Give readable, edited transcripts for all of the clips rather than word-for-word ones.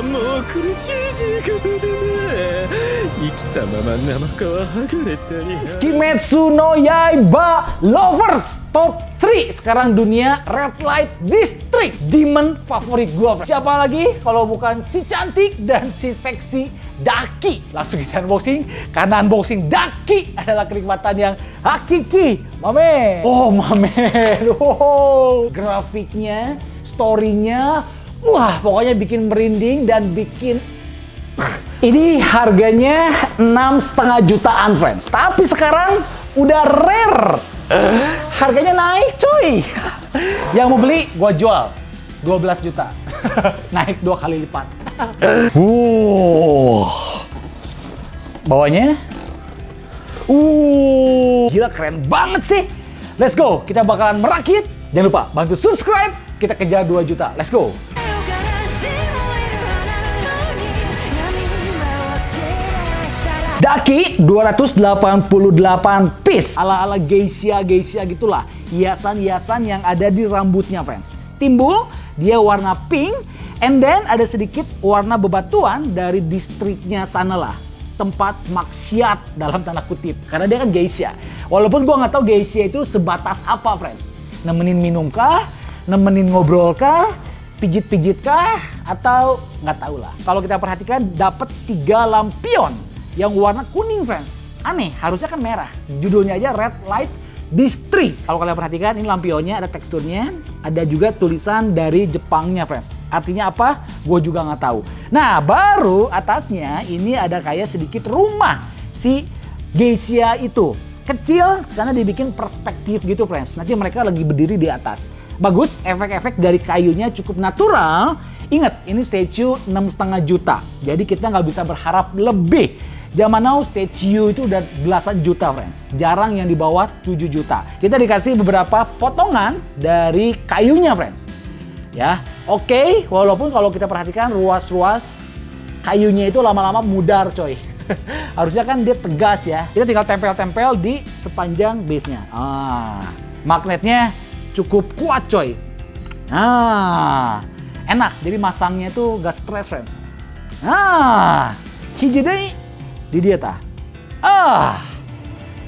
もう苦しいことだな。生きたまま生皮剥がれたり。 Kimetsu no Yaiba Lovers Top 3 sekarang dunia Red Light District. Demon favorit gua. Siapa lagi kalau bukan si cantik dan si seksi Daki. Langsung kita unboxing karena unboxing Daki adalah kenikmatan yang hakiki. Mamen. Oh mamen. Wow. Grafiknya, storynya, wah pokoknya bikin merinding dan bikin. Ini harganya 6,5 jutaan friends. Tapi sekarang udah rare. Harganya naik coy. Yang mau beli gua jual 12 juta. Naik 2 kali lipat. Bawahnya. Gila keren banget sih. Let's go. Kita bakalan merakit. Jangan lupa bantu subscribe. Kita kejar 2 juta. Let's go. Daki 288 piece ala-ala geisha gitulah. Hiasan-hiasan yang ada di rambutnya friends. Timbul dia warna pink and then ada sedikit warna bebatuan dari distriknya sana lah. Tempat maksiat dalam tanda kutip. Karena dia kan geisha. Walaupun gua nggak tahu geisha itu sebatas apa friends. Nemenin minum kah? Nemenin ngobrol kah? Pijit-pijit kah? Atau nggak tahu lah. Kalau kita perhatikan dapat 3 lampion yang warna kuning friends. Aneh, harusnya kan merah. Judulnya aja Red Light District. Kalau kalian perhatikan ini lampionnya ada teksturnya, ada juga tulisan dari Jepangnya friends. Artinya apa? Gue juga nggak tahu. Nah baru atasnya ini ada kayak sedikit rumah si geisha itu. Kecil karena dibikin perspektif gitu friends. Nanti mereka lagi berdiri di atas. Bagus, efek-efek dari kayunya cukup natural. Ingat, ini statue 6,5 juta. Jadi kita nggak bisa berharap lebih. Zaman now statue itu udah belasan juta friends. Jarang yang di bawah 7 juta. Kita dikasih beberapa potongan dari kayunya friends. Ya, oke. Walaupun kalau kita perhatikan ruas-ruas kayunya itu lama-lama mudar coy. Harusnya kan dia tegas ya. Kita tinggal tempel-tempel di sepanjang base-nya. Magnetnya cukup kuat coy. Enak. Jadi masangnya itu gak stres friends. Hiji deui di dia tah.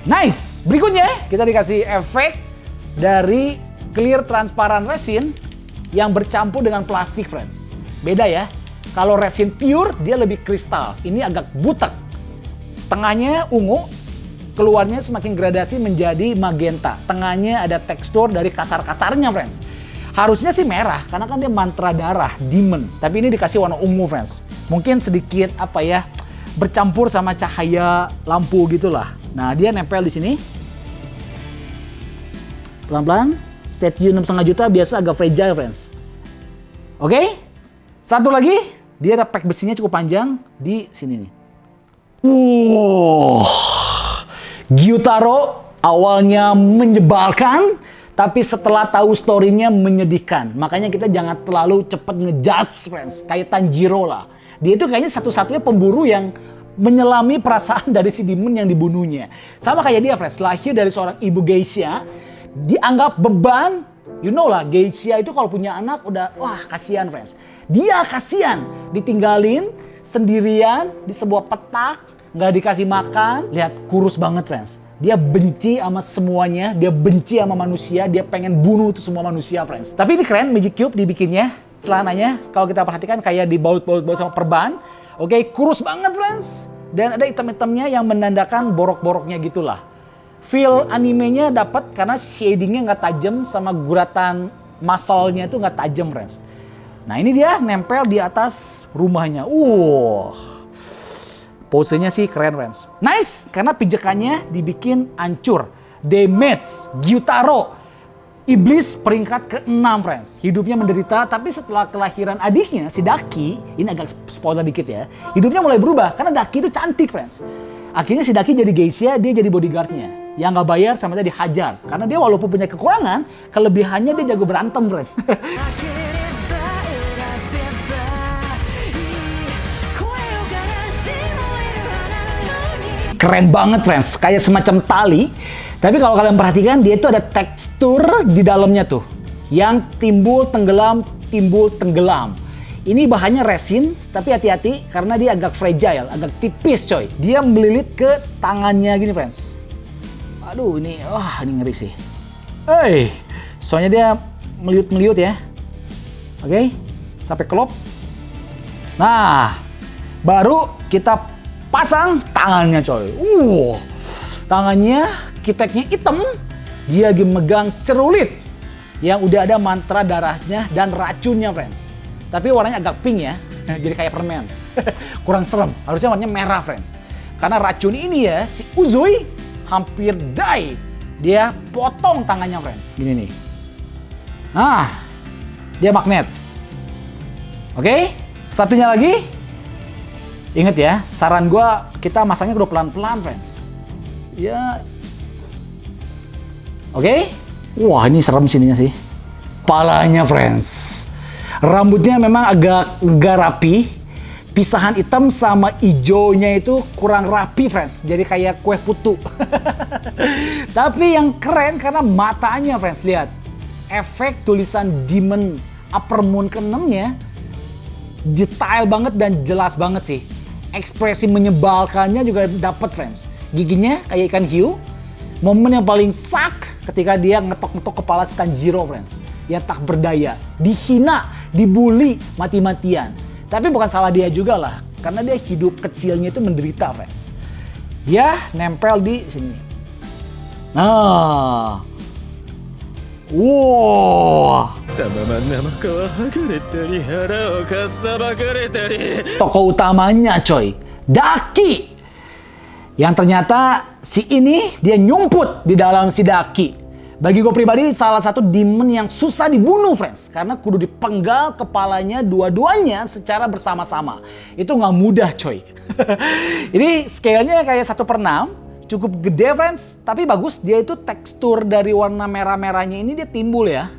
Nice. Berikutnya kita dikasih efek dari clear transparan resin yang bercampur dengan plastik friends. Beda ya. Kalau resin pure dia lebih kristal. Ini agak butek. Tengahnya ungu, keluarnya semakin gradasi menjadi magenta. Tengahnya ada tekstur dari kasar-kasarnya friends. Harusnya sih merah karena kan dia mantra darah, demon. Tapi ini dikasih warna ungu friends. Mungkin sedikit apa ya? Bercampur sama cahaya lampu gitulah. Nah, dia nempel di sini. Pelan-pelan. Statue 6,5 juta biasa agak fragile, friends. Oke? Satu lagi, dia ada pack besinya cukup panjang di sini nih. Gyutaro awalnya menyebalkan, tapi setelah tahu story-nya menyedihkan. Makanya kita jangan terlalu cepat ngejudge, friends. Kayak Tanjiro lah. Dia itu kayaknya satu-satunya pemburu yang menyelami perasaan dari si demon yang dibunuhnya. Sama kayak dia, friends. Lahir dari seorang ibu geisha, dianggap beban. You know lah, geisha itu kalau punya anak udah, wah kasihan, friends. Dia kasihan, ditinggalin sendirian di sebuah petak, nggak dikasih makan. Lihat, kurus banget, friends. Dia benci sama semuanya, dia benci sama manusia, dia pengen bunuh itu semua manusia, friends. Tapi ini keren, Magic Cube dibikinnya. Celananya kalau kita perhatikan kayak dibaut-baut sama perban. Oke, kurus banget friends. Dan ada item-itemnya yang menandakan borok-boroknya gitulah. Feel animenya dapat karena shadingnya nggak tajam sama guratan muscle-nya itu nggak tajam friends. Nah ini dia nempel di atas rumahnya. Posenya sih keren friends. Nice, karena pijakannya dibikin hancur. Damage, Gyutaro. Iblis peringkat ke-6 friends. Hidupnya menderita, tapi setelah kelahiran adiknya, si Daki, ini agak spoiler dikit ya, hidupnya mulai berubah, karena Daki itu cantik friends. Akhirnya si Daki jadi geisha, dia jadi bodyguardnya. Yang nggak bayar sama dia dihajar. Karena dia walaupun punya kekurangan, kelebihannya dia jago berantem friends. Keren banget friends, kayak semacam tali. Tapi kalau kalian perhatikan, dia itu ada tekstur di dalamnya tuh. Yang timbul tenggelam, timbul tenggelam. Ini bahannya resin, tapi hati-hati karena dia agak fragile, agak tipis coy. Dia melilit ke tangannya gini friends. Aduh ini, wah ini ngeri sih. Soalnya dia meliut-meliut ya. Oke, sampai kelop. Nah, baru kita pasang tangannya coy. Tangannya kiteknya hitam. Dia lagi megang cerulit yang udah ada mantra darahnya dan racunnya friends. Tapi warnanya agak pink ya, jadi kayak permen. Kurang serem, harusnya warnanya merah friends. Karena racun ini ya, si Uzui hampir die. Dia potong tangannya friends, gini nih. Nah, dia magnet. Oke, satunya lagi. Ingat ya, saran gua kita masangnya kudu pelan-pelan friends. Ya. Oke. Wah, ini serem sininya sih. Palanya friends. Rambutnya memang agak nggak rapi. Pisahan hitam sama hijaunya itu kurang rapi friends. Jadi kayak kue putu. Tapi yang keren karena matanya friends. Lihat. Efek tulisan Demon Upper Moon ke-6-nya detail banget dan jelas banget sih. Ekspresi menyebalkannya juga dapat friends. Giginya kayak ikan hiu. Momen yang paling sak ketika dia ngetok-ngetok kepala si Tanjiro friends. Yang tak berdaya, dihina, dibully mati-matian. Tapi bukan salah dia juga lah, karena dia hidup kecilnya itu menderita friends. Dia nempel di sini. Nah, wow. Tokoh utamanya coy, Daki. Yang ternyata si ini dia nyumput di dalam si Daki. Bagi gue pribadi salah satu demon yang susah dibunuh friends. Karena kudu dipenggal kepalanya dua-duanya secara bersama-sama. Itu nggak mudah coy. Ini scale-nya kayak 1/6. Cukup gede friends. Tapi bagus, dia itu tekstur dari warna merah-merahnya ini dia timbul ya.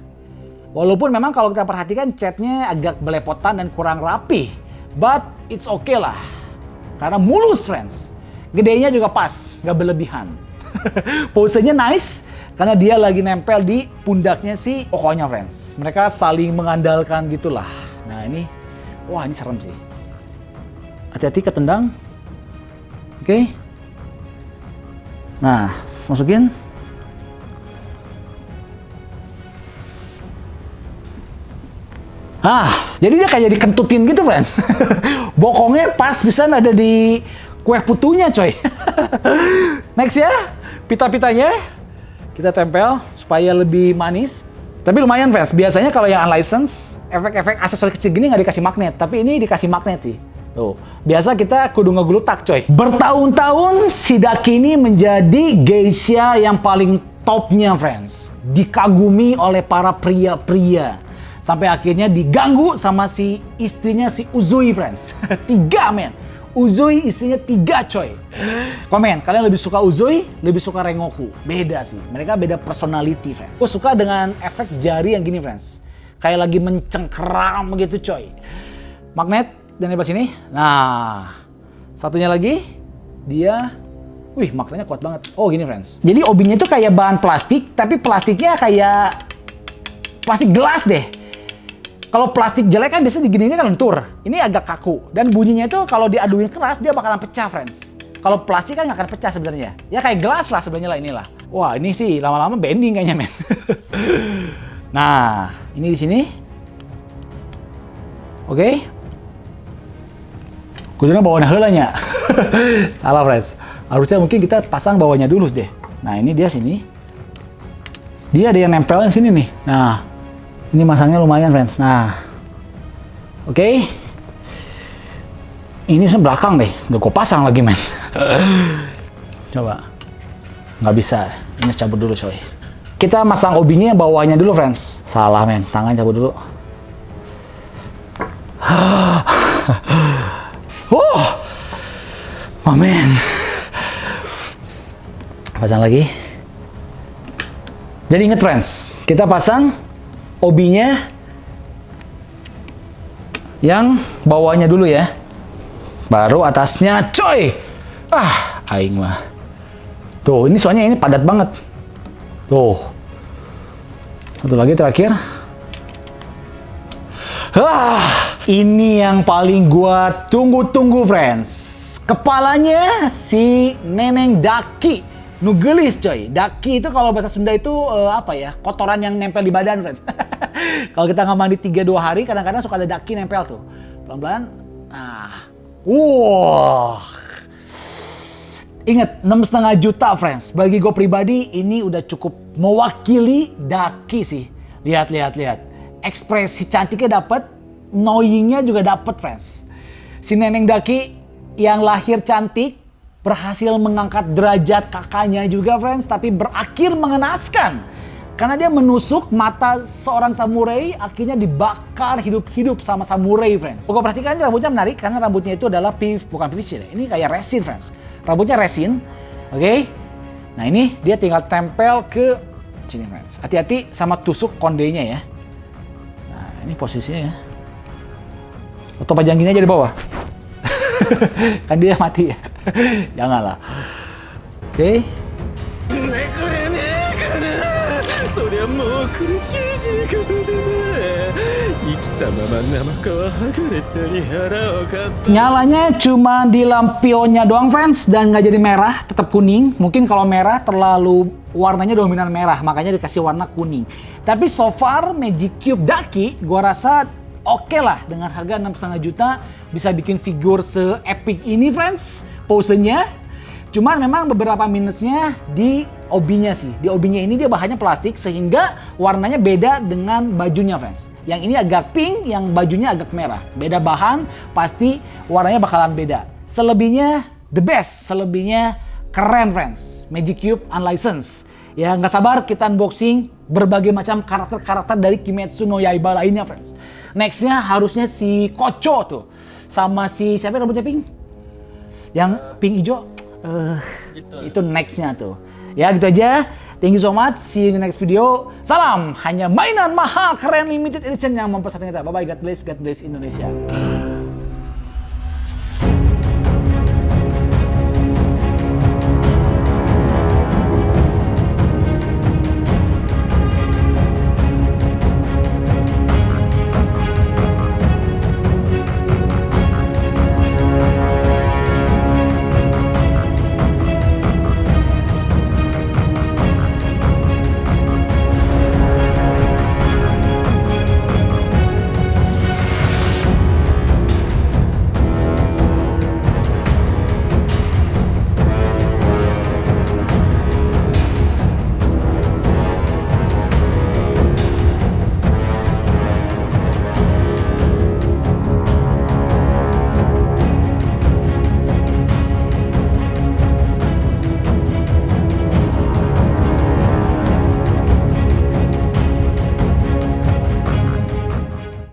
Walaupun memang kalau kita perhatikan catnya agak belepotan dan kurang rapi. But it's okay lah. Karena mulus friends. Gedenya juga pas, nggak berlebihan. Posenya nice. Karena dia lagi nempel di pundaknya si Okonya friends. Mereka saling mengandalkan gitulah. Nah ini, wah ini serem sih. Hati-hati ketendang. Oke. Nah, masukin. Jadi dia kayak dikentutin gitu friends. Bokongnya pas bisa ada di kue putunya coy. Next ya, pita-pitanya. Kita tempel supaya lebih manis. Tapi lumayan friends, biasanya kalau yang unlicensed, efek-efek aksesoris kecil gini nggak dikasih magnet. Tapi ini dikasih magnet sih. Tuh, biasa kita kudu ngeglutak coy. Bertahun-tahun si Daki ini menjadi geisha yang paling topnya friends. Dikagumi oleh para pria-pria. Sampai akhirnya diganggu sama si istrinya si Uzui friends. 3 men. Uzui istrinya 3 coy. Komen, kalian lebih suka Uzui, lebih suka Rengoku? Beda sih, mereka beda personality friends. Gue suka dengan efek jari yang gini friends. Kayak lagi mencengkeram gitu coy. Magnet, dan di sini. Nah, satunya lagi, dia, wih magnetnya kuat banget. Oh gini friends. Jadi obinya itu kayak bahan plastik, tapi plastiknya kayak plastik gelas deh. Kalau plastik jelek kan biasanya digininya kan lentur. Ini agak kaku. Dan bunyinya itu kalau diaduin keras dia bakalan pecah friends. Kalau plastik kan nggak akan pecah sebenarnya. Ya kayak gelas lah sebenarnya lah inilah. Wah ini sih lama-lama bending kayaknya men. Nah ini di sini. Oke. Kuduna bawahnya heulanya. Salah friends. Harusnya mungkin kita pasang bawahnya dulu deh. Nah ini dia sini. Dia ada yang nempelin sini nih. Nah. Ini masangnya lumayan friends. Nah, oke. Ini belakang deh. Udah gue pasang lagi men. Coba. Nggak bisa. Ini cabut dulu coy. Kita masang obinya bawahnya dulu friends. Salah men. Tangan cabut dulu. Mamen. Pasang lagi. Jadi inget friends. Kita pasang obinya yang bawahnya dulu ya. Baru atasnya coy. Aing mah. Tuh, ini soalnya ini padat banget. Tuh. Satu lagi terakhir. Ini yang paling gua tunggu-tunggu, friends. Kepalanya si Neneng Daki. Nugelis, coy. Daki itu kalau bahasa Sunda itu apa ya? Kotoran yang nempel di badan, friends. Kalau kita nggak mandi 3-2 hari, kadang-kadang suka ada daki nempel tuh. Pelan-pelan. Nah. Wow. Ingat, 6,5 juta, friends. Bagi gue pribadi, ini udah cukup mewakili Daki sih. Lihat. Ekspresi cantiknya dapat, knowingnya juga dapat, friends. Si Neneng Daki yang lahir cantik, berhasil mengangkat derajat kakaknya juga, friends. Tapi berakhir mengenaskan. Karena dia menusuk mata seorang samurai, akhirnya dibakar hidup-hidup sama samurai, friends. Gue perhatikan rambutnya menarik, karena rambutnya itu adalah bukan PVC, ini kayak resin, friends. Rambutnya resin, oke? Nah ini dia tinggal tempel ke sini, friends. Hati-hati sama tusuk kondenya ya. Nah ini posisinya ya. Foto pajang gini aja di bawah. Kan dia mati ya. Janganlah. Oke. そりゃもう苦しい死に方だね生きたまま生皮剥がれたり腹をかす Nyalanya cuma di lampionnya doang, friends, dan nggak jadi merah, tetap kuning. Mungkin kalau merah terlalu warnanya dominan merah, makanya dikasih warna kuning. Tapi so far Magic Cube Daki gua rasa oke lah, dengan harga 6,5 juta bisa bikin figur se-epic ini, friends. Posenya. Cuman memang beberapa minusnya di obinya sih. Di obinya ini dia bahannya plastik sehingga warnanya beda dengan bajunya, friends. Yang ini agak pink, yang bajunya agak merah. Beda bahan, pasti warnanya bakalan beda. Selebihnya the best, selebihnya keren, friends. Magic Cube Unlicensed. Ya nggak sabar kita unboxing berbagai macam karakter-karakter dari Kimetsu no Yaiba lainnya, friends. Nextnya harusnya si Kocho tuh. Sama si siapa yang rambutnya pink? Yang pink hijau. Itu nextnya tuh. Ya gitu aja. Thank you so much. See you in the next video. Salam. Hanya mainan mahal keren limited edition yang mempersatukan kita. Bye bye. God bless Indonesia.